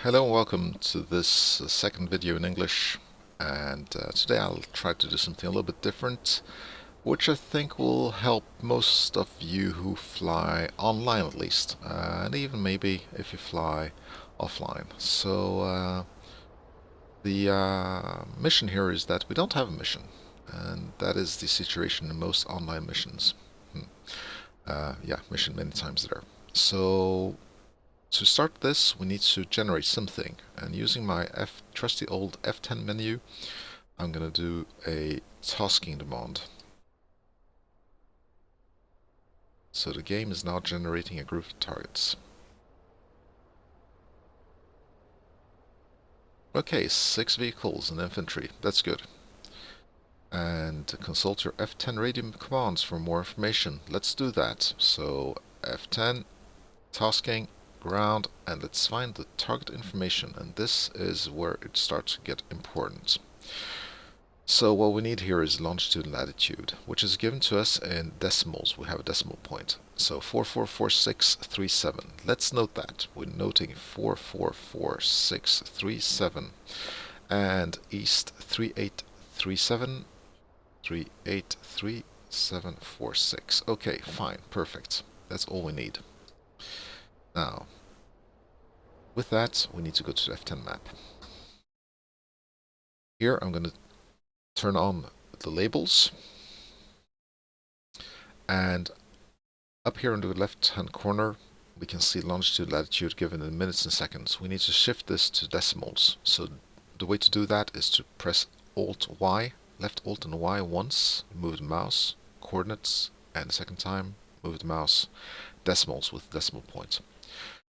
Hello and welcome to this second video in English, and today I'll try to do something a little bit different, which I think will help most of you who fly online at least, and even maybe if you fly offline. So the mission here is that we don't have a mission, and that is the situation in most online missions. Yeah, mission many times there. So to start this, we need to generate something, and using my trusty old F10 menu, I'm going to do a tasking demand. So the game is now generating a group of targets. Okay, 6 vehicles and infantry, that's good. And consult your F10 radio commands for more information. Let's do that. So F10, tasking, ground, and let's find the target information, and this is where it starts to get important. So what we need here is longitude and latitude, which is given to us in decimals. We have a decimal point. So 444637. Let's note that. We're noting 444637 and east 3837 383746. Okay, fine, perfect. That's all we need. Now, with that, we need to go to the F10 map. Here, I'm going to turn on the labels. And up here in the left-hand corner, we can see longitude, latitude given in minutes and seconds. We need to shift this to decimals. So the way to do that is to press Alt-Y, left Alt and Y once, move the mouse, coordinates, and the second time, move the mouse, decimals with decimal point.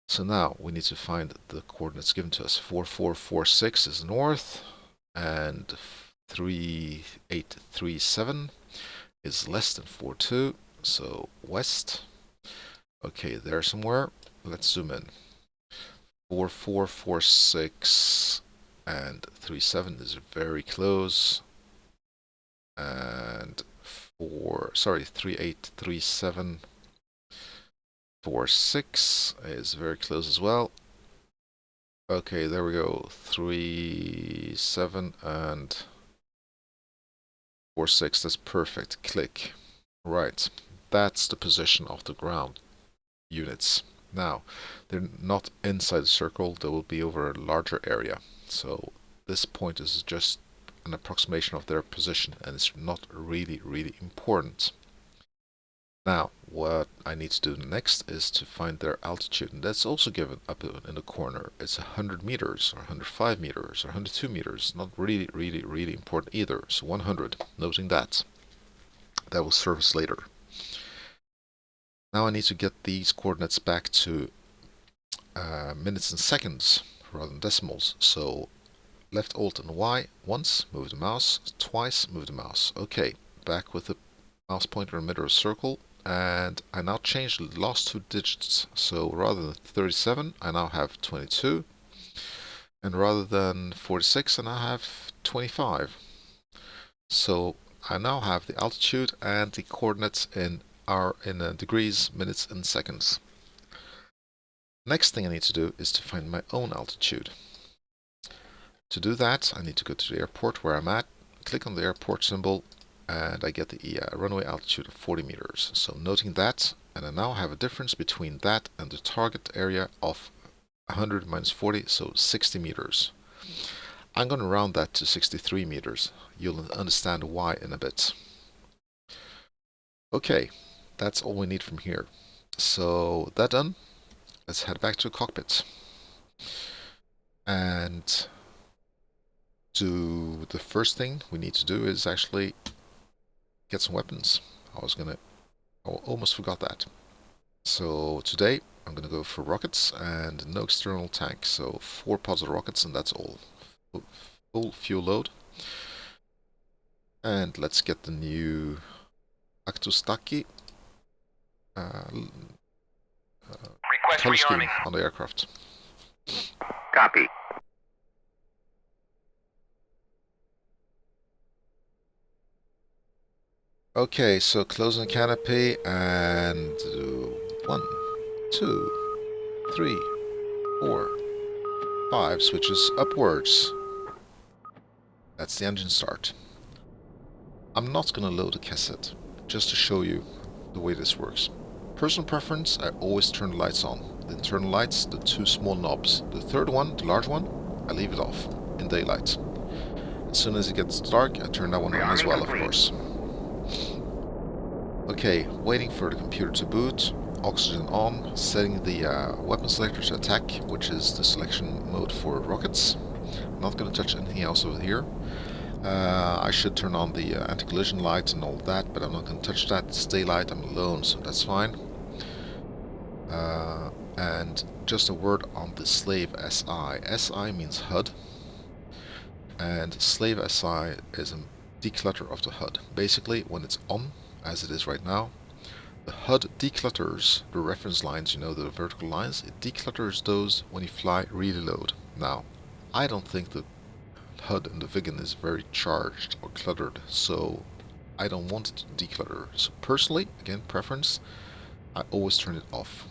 So now we need to find the coordinates given to us. 4446 is north, and 3837 is less than 42, so west. Okay, there somewhere. Let's zoom in. 4446 and 37 is very close. And 3837 46 is very close as well. Okay, there we go. 37 and 46. That's perfect. Click. Right. That's the position of the ground units. Now, they're not inside the circle. They will be over a larger area. So this point is just an approximation of their position, and it's not really important. Now, what I need to do next is to find their altitude, and that's also given up in the corner. It's 100 meters, or 105 meters, or 102 meters. Not really important either. So 100, noting that. That will serve us later. Now I need to get these coordinates back to minutes and seconds rather than decimals. So left Alt and Y once, move the mouse, twice, move the mouse. Okay, back with the mouse pointer in the middle of the circle. And I now change the last two digits. So rather than 37, I now have 22. And rather than 46, I now have 25. So I now have the altitude and the coordinates in degrees, minutes, and seconds. Next thing I need to do is to find my own altitude. To do that, I need to go to the airport where I'm at, click on the airport symbol, and I get the runway altitude of 40 meters. So noting that, and I now have a difference between that and the target area of 100 minus 40, so 60 meters. I'm going to round that to 63 meters. You'll understand why in a bit. Okay, that's all we need from here. So that done, let's head back to the cockpit. And the first thing we need to do is actually get some weapons. I almost forgot that. So today I'm gonna go for rockets and no external tank. So 4 pods of rockets and that's all. Full fuel load. And let's get the new Aktustaki color scheme on the aircraft. Copy. Okay, so closing canopy and 1, 2, 3, 4, 5 switches upwards. That's the engine start. I'm not going to load a cassette, just to show you the way this works. Personal preference, I always turn the lights on. The internal lights, the two small knobs. The third one, the large one, I leave it off in daylight. As soon as it gets dark, I turn that one on as well, of course. Okay, waiting for the computer to boot. Oxygen on, setting the weapon selector to attack, which is the selection mode for rockets. I'm not going to touch anything else over here. I should turn on the anti-collision light and all that, but I'm not going to touch that. It's daylight, I'm alone, so that's fine. And just a word on the slave SI. SI means HUD, and slave SI is a declutter of the HUD. Basically, when it's on, as it is right now, the HUD declutters the reference lines, you know, the vertical lines. It declutters those when you fly really low. Now, I don't think the HUD in the Viggen is very charged or cluttered, so I don't want it to declutter. So personally, again, preference, I always turn it off.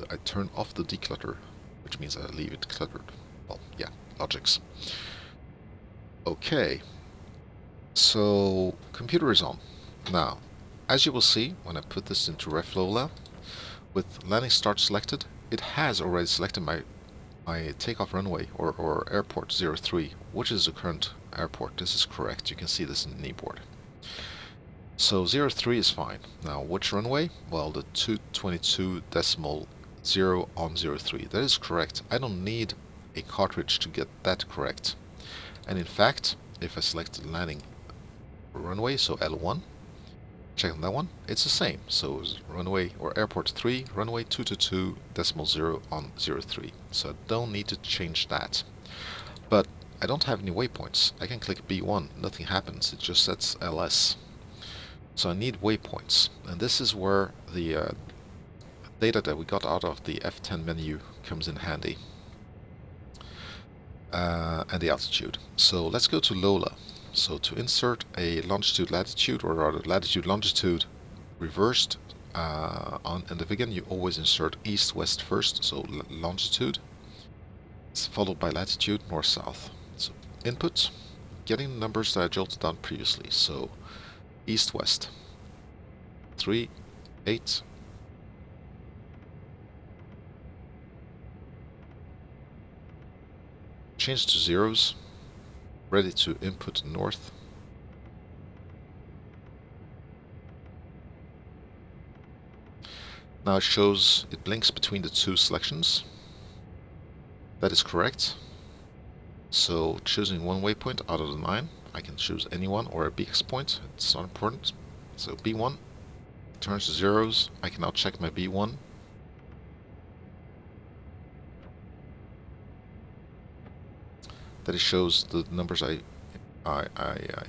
I turn off the declutter, which means I leave it cluttered. Well, yeah, logics. Okay, so computer is on. Now, as you will see, when I put this into RefLola, with landing start selected, it has already selected my takeoff runway or airport 03, which is the current airport. This is correct. You can see this in the kneeboard. So 03 is fine. Now, which runway? Well, the 222.0 on 03. That is correct. I don't need a cartridge to get that correct. And in fact, if I select the landing runway, so L1, check on that one, it's the same. So it's runway or airport 3, runway 222.0 on 03. So I don't need to change that. But I don't have any waypoints. I can click B1, nothing happens, it just sets LS. So I need waypoints, and this is where the data that we got out of the F10 menu comes in handy. And the altitude. So let's go to Lola. So to insert a longitude latitude, or rather latitude longitude reversed in the Viggen, you always insert east west first. So longitude, it's followed by latitude north south. So input, getting the numbers that I jotted down previously. So east west 3 8 change to zeros, ready to input north. Now it shows, it blinks between the two selections. That is correct. So choosing one waypoint out of the 9, I can choose any one or a BX point, it's not important. So B1 turns to zeros. I can now check my B1. That it shows the numbers I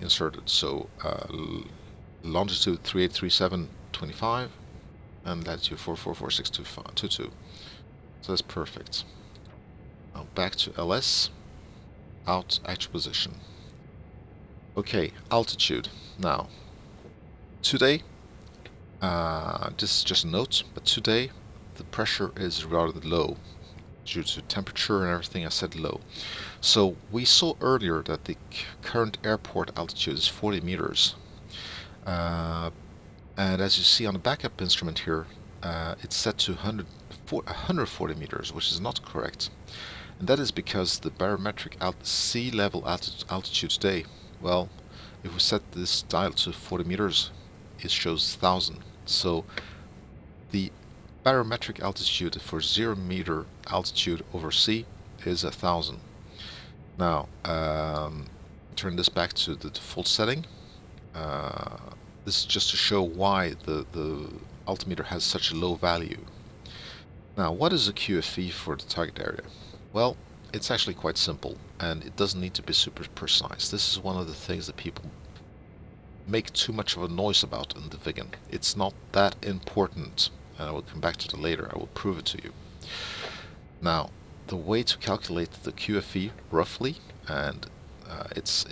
inserted. So longitude 3837.25 and latitude 444622. So that's perfect. Now back to LS, out actual position. Okay, altitude. Now, today, this is just a note, but today the pressure is rather low. Due to temperature and everything, I said low. So we saw earlier that the current airport altitude is 40 meters. And as you see on the backup instrument here, it's set to 140 meters, which is not correct. And that is because the barometric sea level altitude today, well, if we set this dial to 40 meters, it shows 1000. So the barometric altitude for 0 meter altitude over sea is 1000. Now, turn this back to the default setting. This is just to show why the altimeter has such a low value. Now, what is a QFE for the target area? Well, it's actually quite simple, and it doesn't need to be super precise. This is one of the things that people make too much of a noise about in the Viggen. It's not that important, and I will come back to that later. I will prove it to you. Now, the way to calculate the QFE roughly, and it's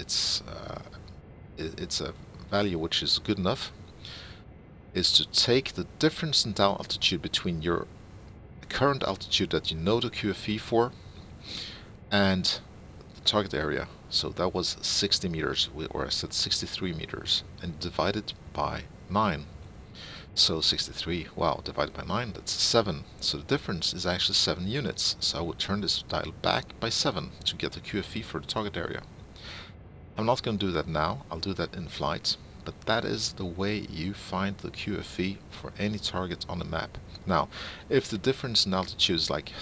a value which is good enough, is to take the difference in down altitude between your current altitude that you know the QFE for and the target area. So that was 60 meters, or I said 63 meters, and divided by 9. So 63, wow, divided by 9, that's 7. So the difference is actually 7 units. So I would turn this dial back by 7 to get the QFE for the target area. I'm not going to do that now, I'll do that in flight. But that is the way you find the QFE for any target on the map. Now, if the difference in altitude is like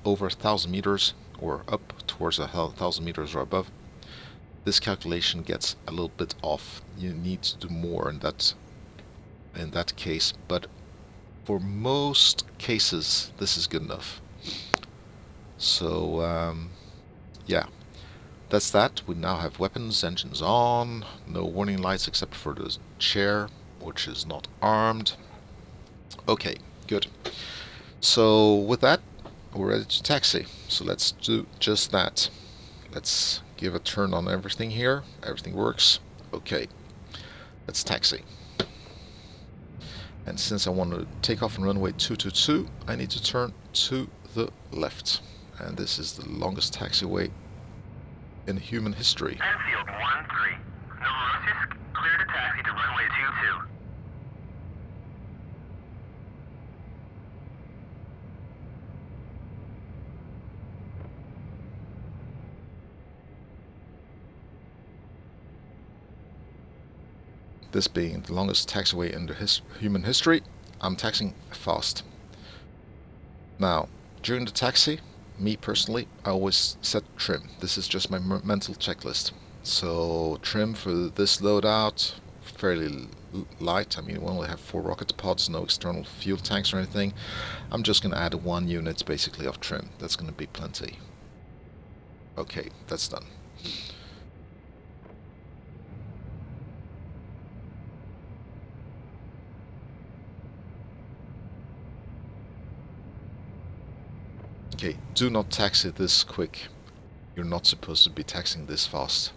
over 1,000 meters, or up towards 1,000 meters or above, this calculation gets a little bit off. You need to do more in that case, but for most cases this is good enough. So yeah, that's that. We now have weapons, engines on, no warning lights except for the chair, which is not armed. Okay, good. So with that, we're ready to taxi. So let's do just that. Let's give a turn on everything here. Everything works. Okay, let's taxi. And since I want to take off on runway 222, I need to turn to the left. And this is the longest taxiway in human history. Enfield 1-3. Novorossiysk, clear to taxi to runway 22. This being the longest taxiway in the human history, I'm taxiing fast. Now, during the taxi, me personally, I always set trim. This is just my mental checklist. So trim for this loadout, fairly light. I mean, we only have 4 rocket pods, no external fuel tanks or anything. I'm just going to add 1 unit basically of trim. That's going to be plenty. Okay, that's done. Okay, do not taxi this quick. You're not supposed to be taxiing this fast.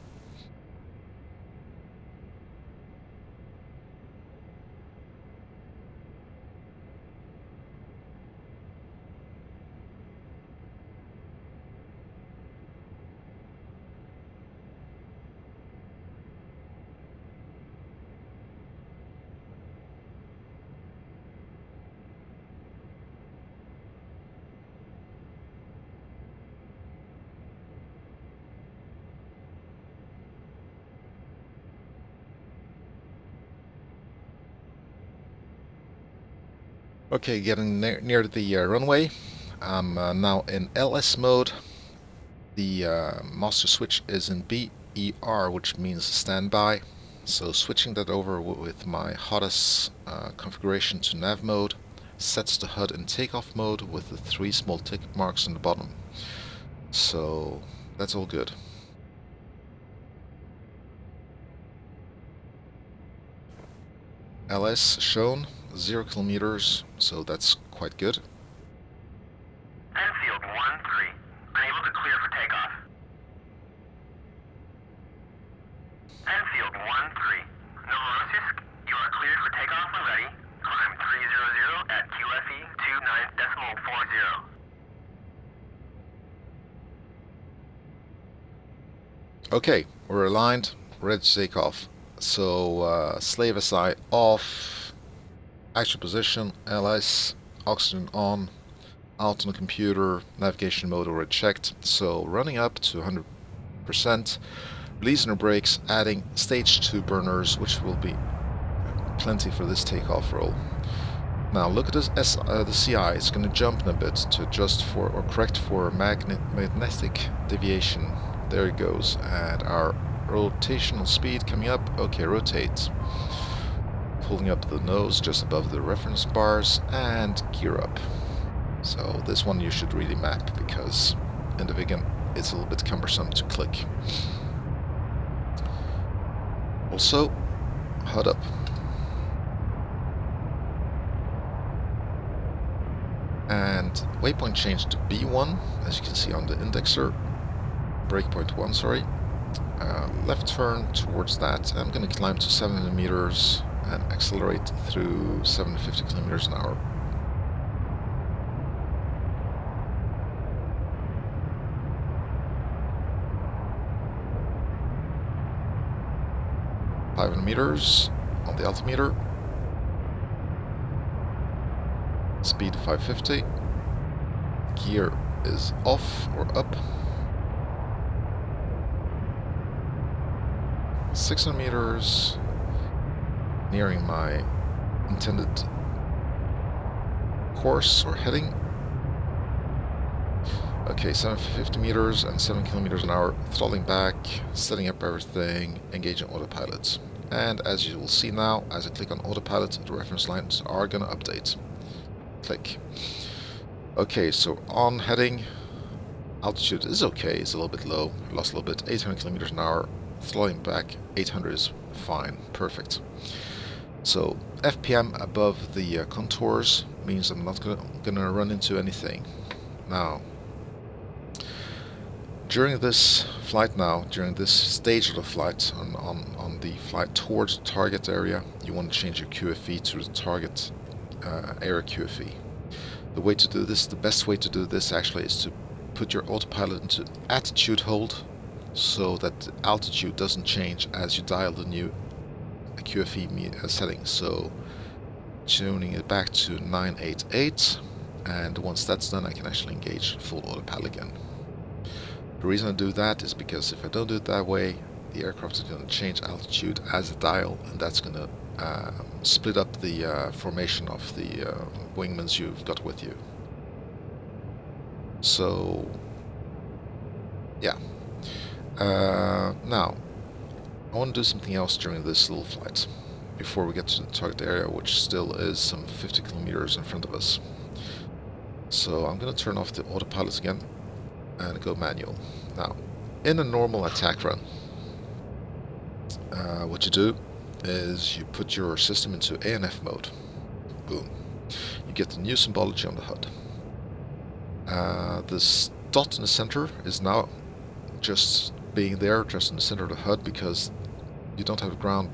Okay, getting near the runway. I'm now in LS mode. The master switch is in BER, which means standby. So switching that over with my hottest configuration to nav mode sets the HUD in takeoff mode with the 3 small tick marks on the bottom. So that's all good. LS shown, 0 kilometers, so that's quite good. Enfield 1-3. Unable to clear for takeoff. Enfield 1-3. Novorossiysk, you are cleared for takeoff when ready. Climb 300 at QFE 29.40. Okay, we're aligned, ready to take off. So slave SI off, actual position, LS, oxygen on, out on the computer, navigation mode already checked. So running up to 100%, releasing the brakes, adding stage 2 burners, which will be plenty for this takeoff roll. Now look at this the CI, it's going to jump in a bit to adjust for or correct for magnetic deviation. There it goes, and our rotational speed coming up. Okay, rotate. Pulling up the nose just above the reference bars and gear up. So this one you should really map because in the Viggen it's a little bit cumbersome to click. Also, HUD up. And waypoint change to B1, as you can see on the indexer. Breakpoint 1, sorry. Left turn towards that. I'm going to climb to 700 meters and accelerate through 750 kilometers an hour. 500 meters on the altimeter. Speed 550. Gear is off or up. 600 meters. Nearing my intended course or heading. Okay, 750 meters and 7 kilometers an hour, throttling back, setting up everything, engaging autopilot. And as you will see now, as I click on autopilot, the reference lines are going to update. Click. Okay, so on heading, altitude is okay, it's a little bit low, lost a little bit, 800 kilometers an hour, throttling back, 800 is fine, perfect. So FPM above the contours means I'm not gonna run into anything. Now, during this flight now, during this stage of the flight, on the flight towards the target area, you want to change your QFE to the target ARAK QFE. The way to do this, the best way to do this actually is to put your autopilot into attitude hold so that the altitude doesn't change as you dial the new QFE setting. So tuning it back to 988, and once that's done I can actually engage full autopilot again. The reason I do that is because if I don't do it that way, the aircraft is going to change altitude as a dial, and that's going to split up the formation of the wingmans you've got with you. So, yeah. Now, I want to do something else during this little flight, before we get to the target area, which still is some 50 kilometers in front of us. So I'm going to turn off the autopilot again and go manual. Now, in a normal attack run, what you do is you put your system into ANF mode. Boom. You get the new symbology on the HUD. This dot in the center is now just being there, just in the center of the HUD, because you don't have the ground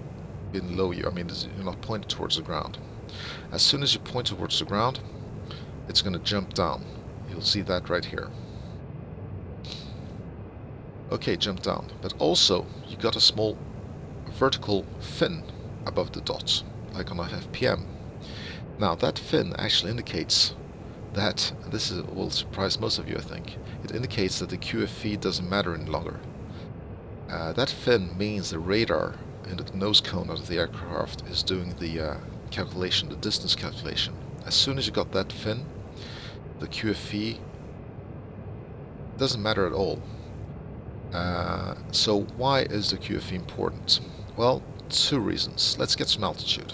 below you. I mean, you're not pointed towards the ground. As soon as you point towards the ground, it's going to jump down. You'll see that right here. Okay, jump down. But also, you got a small vertical fin above the dots, like on a FPM. Now, that fin actually indicates that, this will surprise most of you, I think, it indicates that the QFE doesn't matter any longer. That fin means the radar in the nose cone of the aircraft is doing the calculation, the distance calculation. As soon as you got that fin, the QFE doesn't matter at all. So why is the QFE important? Well, two reasons. Let's get some altitude.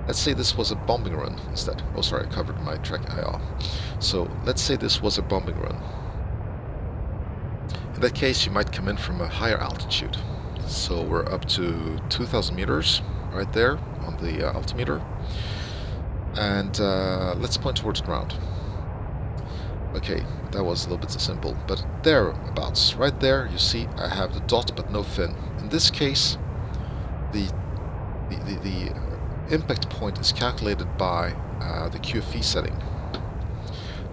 Let's say this was a bombing run instead. Oh, sorry, I covered my track IR. So let's say this was a bombing run. In that case, you might come in from a higher altitude. So we're up to 2,000 meters right there on the altimeter. And let's point towards ground. Okay, that was a little bit simple, but thereabouts, right there, you see I have the dot but no fin. In this case, the impact point is calculated by the QFE setting.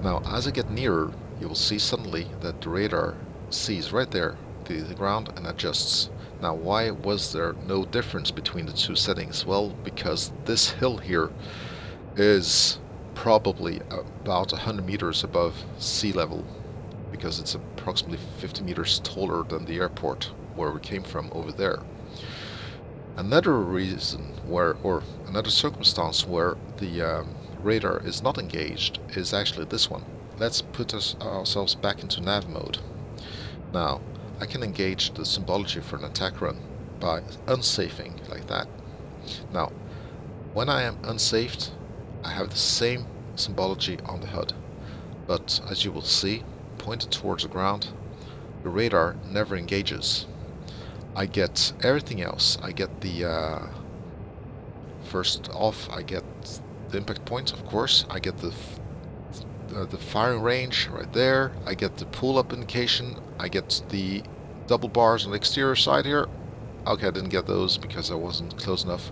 Now, as I get nearer, you will see suddenly that the radar sees right there the ground and adjusts. Now, why was there no difference between the two settings? Well, because this hill here is probably about 100 meters above sea level, because it's approximately 50 meters taller than the airport where we came from over there. Another reason or another circumstance where the radar is not engaged is actually this one. Let's put ourselves back into nav mode. Now, I can engage the symbology for an attack run by unsafing like that. Now, when I am unsafed, I have the same symbology on the HUD, but as you will see, pointed towards the ground, the radar never engages. I get everything else. I get the first off, I get the impact point, of course. I get the firing range right there. I get the pull-up indication. I get the double bars on the exterior side here. Okay, I didn't get those because I wasn't close enough.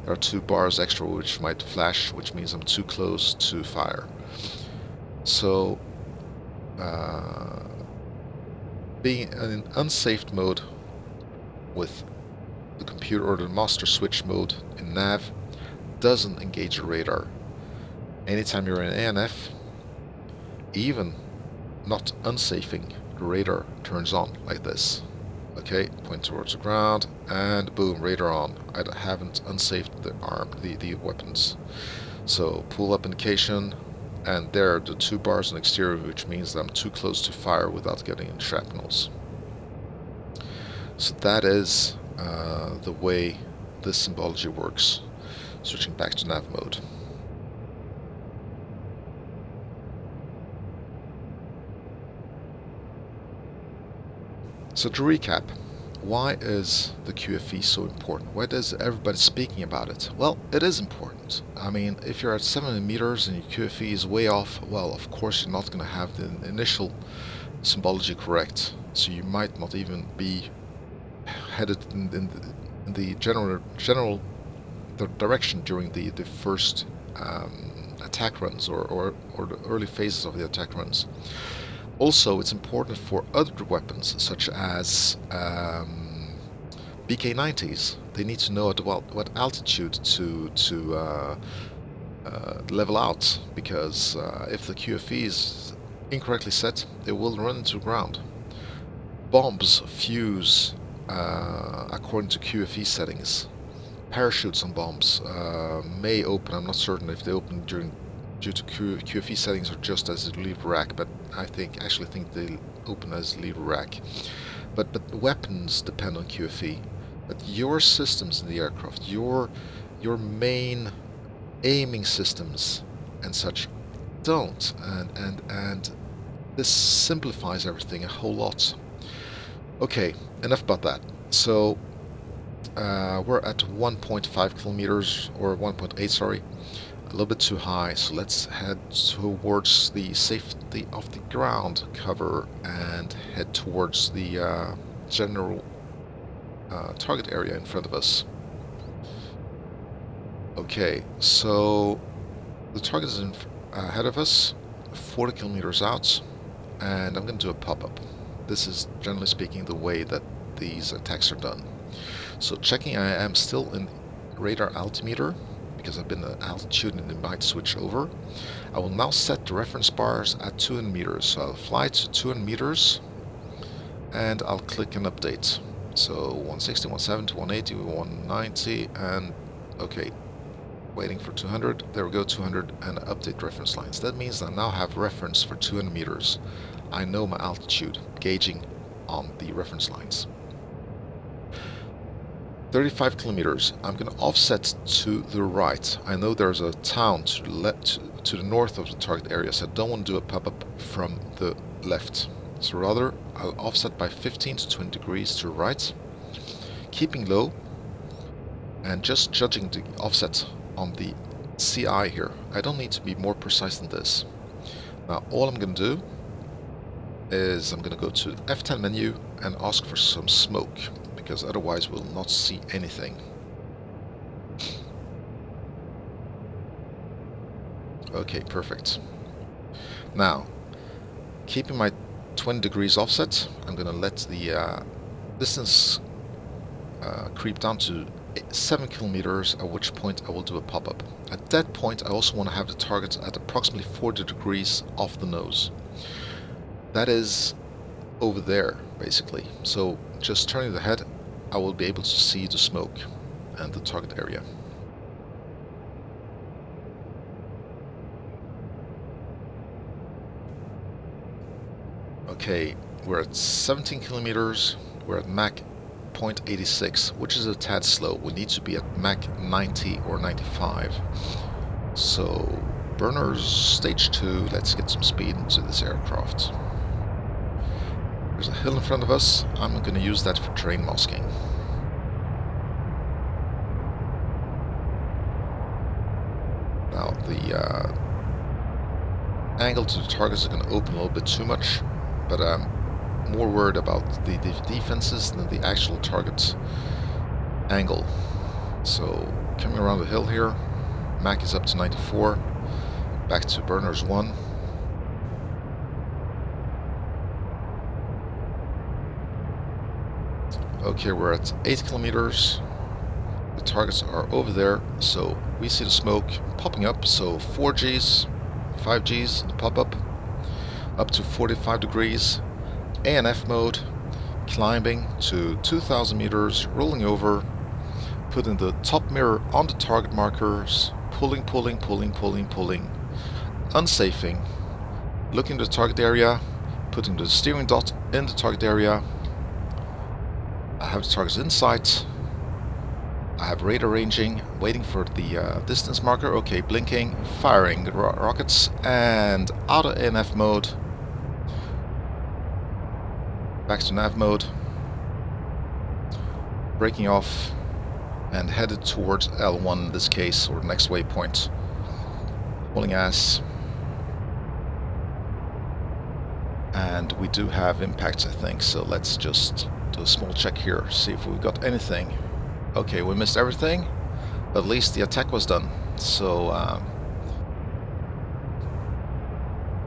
There are 2 bars extra which might flash, which means I'm too close to fire. So, being in unsafe mode with the computer or the master switch mode in nav doesn't engage the radar. Anytime you're in ANF, even not unsafing, the radar turns on like this. Okay, point towards the ground, and boom, radar on. I haven't unsafed the weapons. So pull up indication, and there are the 2 bars on the exterior, which means that I'm too close to fire without getting in shrapnels. So that is the way this symbology works. Switching back to nav mode. So to recap, why is the QFE so important? Why is everybody speaking about it? Well, it is important. I mean, if you're at 700 meters and your QFE is way off, well, of course you're not going to have the initial symbology correct. So you might not even be headed in the general direction during the first attack runs or the early phases of the attack runs. Also, it's important for other weapons, such as BK-90s. They need to know at what altitude to level out, because if the QFE is incorrectly set, they will run into ground. Bombs fuse according to QFE settings. Parachutes on bombs may open. I'm not certain if they open due to QFE settings or just as a lead rack, but I actually think they open as lead rack. But weapons depend on QFE. But your systems in the aircraft, your main aiming systems and such, don't. And this simplifies everything a whole lot. Okay, enough about that. So we're at 1.5 kilometers, or 1.8, sorry. A little bit too high, so let's head towards the safety of the ground cover and head towards the general target area in front of us. Okay, so the target is ahead of us, 40 kilometers out, and I'm going to do a pop-up. This is, generally speaking, the way that these attacks are done. So checking, I am still in radar altimeter, because I've been at altitude and it might switch over. I will now set the reference bars at 200 meters. So I'll fly to 200 meters and I'll click an update. So 160, 170, 180, 190, and okay, waiting for 200. There we go, 200, and update reference lines. That means I now have reference for 200 meters. I know my altitude, gauging on the reference lines. 35 kilometers. I'm going to offset to the right. I know there's a town to the north of the target area, so I don't want to do a pop-up from the left. So rather, I'll offset by 15 to 20 degrees to the right, keeping low, and just judging the offset on the CI here. I don't need to be more precise than this. Now, all I'm going to do is I'm going to go to the F10 menu and ask for some smoke, because otherwise we'll not see anything. Okay, perfect. Now, keeping my 20 degrees offset, I'm going to let the distance creep down to 7 kilometers, at which point I will do a pop-up. At that point, I also want to have the target at approximately 40 degrees off the nose. That is over there, basically. So just turning the head, I will be able to see the smoke and the target area. Okay, we're at 17 kilometers, we're at Mach 0.86, which is a tad slow. We need to be at Mach 90 or 95. So, burners stage 2, let's get some speed into this aircraft. There's a hill in front of us. I'm going to use that for terrain masking. Now the angle to the target is going to open a little bit too much, but I'm more worried about the defenses than the actual target angle. So coming around the hill here, Mach is up to 94, back to burners 1. Okay, we're at 8 kilometers. The targets are over there, so we see the smoke popping up. So 4Gs, 5Gs, the pop up to 45 degrees, ANF mode, climbing to 2,000 meters, rolling over, putting the top mirror on the target markers, pulling, unsafing, looking at the target area, putting the steering dot in the target area. I have the targets in sight. I have radar ranging, waiting for the distance marker. Okay, blinking, firing the rockets, and out of ANF mode. Back to nav mode. Breaking off and headed towards L1 in this case, or the next waypoint. Pulling ass. And we do have impacts, I think, so let's just do a small check here, see if we got anything. Okay, we missed everything, but at least the attack was done. So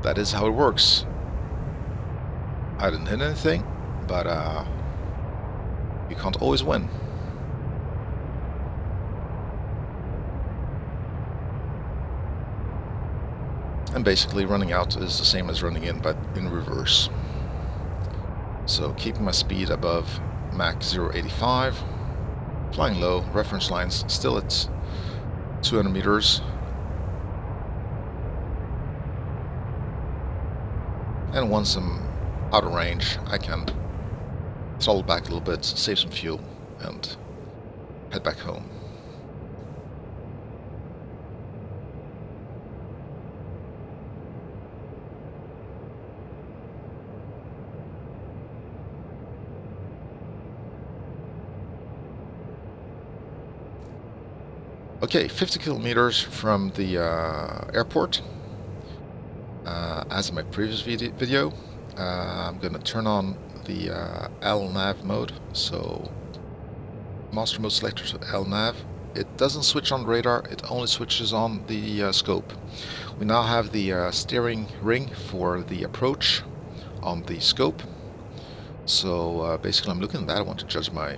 that is how it works. I didn't hit anything, but you can't always win. And basically running out is the same as running in, but in reverse. So keeping my speed above Mach 0.85, flying low, reference lines still at 200 meters. And once I'm out of range, I can throttle back a little bit, save some fuel, and head back home. Okay, 50 kilometers from the airport. As in my previous video, I'm going to turn on the LNAV mode. So, master mode selector, so LNAV. It doesn't switch on radar, it only switches on the scope. We now have the steering ring for the approach on the scope. So basically I'm looking at that. I want to judge my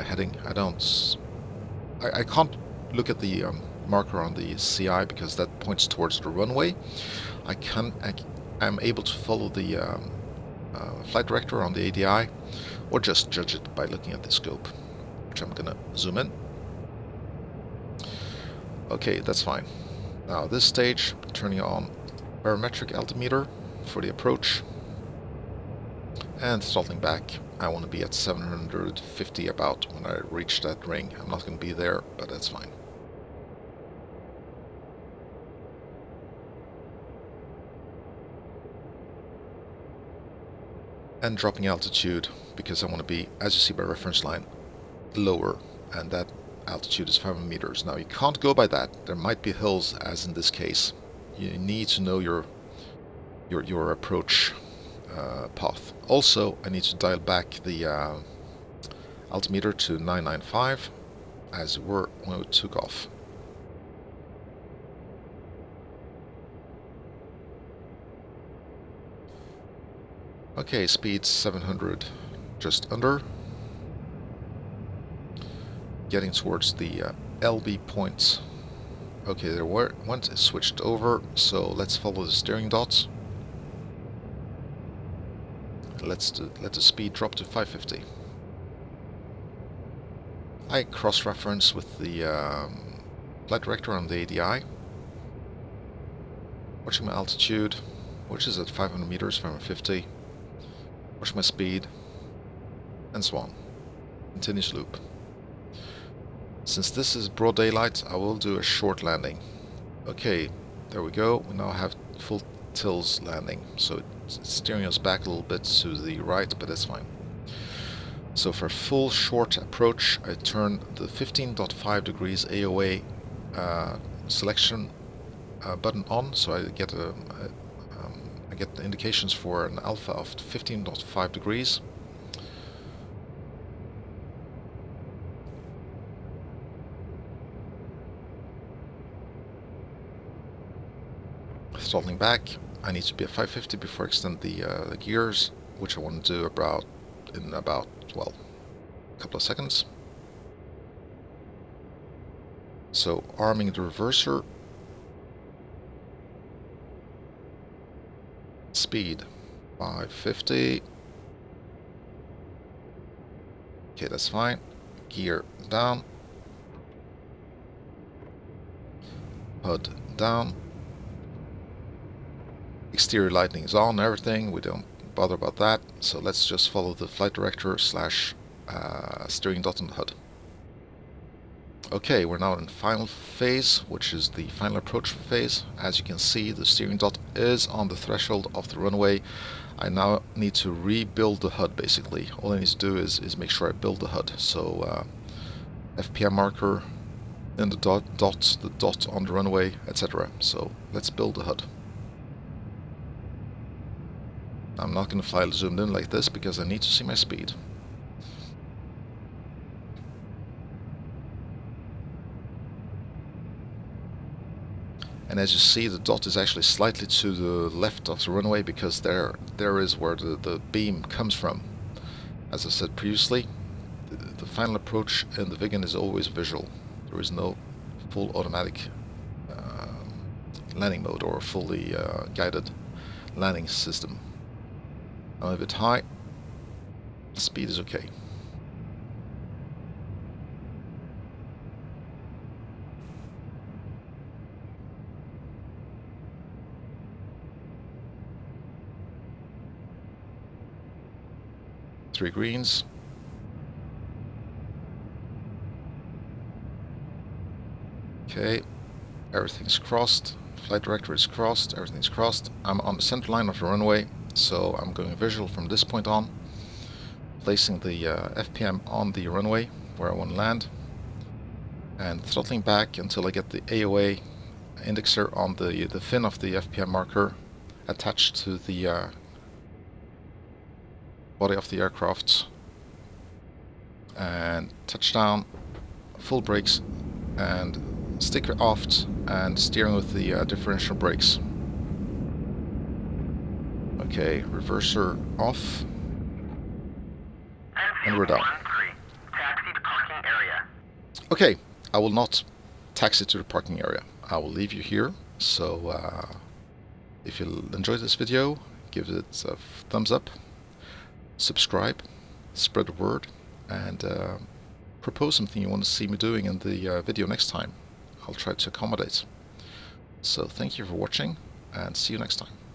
heading. I can't look at the marker on the CI because that points towards the runway. I'm able to follow the flight director on the ADI, or just judge it by looking at the scope, which I'm gonna zoom in. Okay, that's fine. Now this stage, turning on barometric altimeter for the approach, and throttling back. I want to be at 750 about when I reach that ring. I'm not going to be there, but that's fine. And dropping altitude, because I want to be, as you see by reference line, lower, and that altitude is 500 meters. Now you can't go by that. There might be hills, as in this case. You need to know your approach path. Also, I need to dial back the altimeter to 995, as we were when we took off. Okay, speed 700, just under. Getting towards the LB points. Okay, there once it switched over, so let's follow the steering dots. Let the speed drop to 550. I cross-reference with the flight director on the ADI. Watching my altitude, which is at 500 meters, 550. Watch my speed, and so on. Continuous loop. Since this is broad daylight, I will do a short landing. Okay, there we go. We now have full tilts landing, so it's steering us back a little bit to the right, but that's fine. So for full short approach, I turn the 15.5 degrees AOA selection button on, so I get the indications for an alpha of 15.5 degrees. Throttling back, I need to be at 550 before I extend the gears, which I want to do about in about, well, a couple of seconds. So arming the reverser. Speed 550. Okay, that's fine. Gear down. HUD down. Exterior lighting is on, everything. We don't bother about that. So let's just follow the flight director slash steering dot on the HUD. Okay, we're now in final phase, which is the final approach phase. As you can see, the steering dot is on the threshold of the runway. I now need to rebuild the HUD, basically. All I need to do is make sure I build the HUD. So FPM marker, then the dot on the runway, etc. So let's build the HUD. I'm not going to fly zoomed in like this because I need to see my speed. And as you see, the dot is actually slightly to the left of the runway because there is where the beam comes from. As I said previously, the final approach in the Viggen is always visual. There is no full automatic landing mode or fully guided landing system. I'm a bit high. The speed is okay. Three greens. Okay, everything's crossed. Flight director is crossed. Everything's crossed. I'm on the center line of the runway, so I'm going visual from this point on. Placing the FPM on the runway where I want to land, and throttling back until I get the AOA indexer on the fin of the FPM marker attached to the body of the aircraft, and touchdown, full brakes, and sticker aft, and steering with the differential brakes. Okay, reverser off, and we're down. Taxi to parking area. Okay, I will not taxi to the parking area. I will leave you here. So if you enjoyed this video, give it a thumbs up, subscribe, spread the word, and propose something you want to see me doing in the video next time. I'll try to accommodate. So thank you for watching, and see you next time.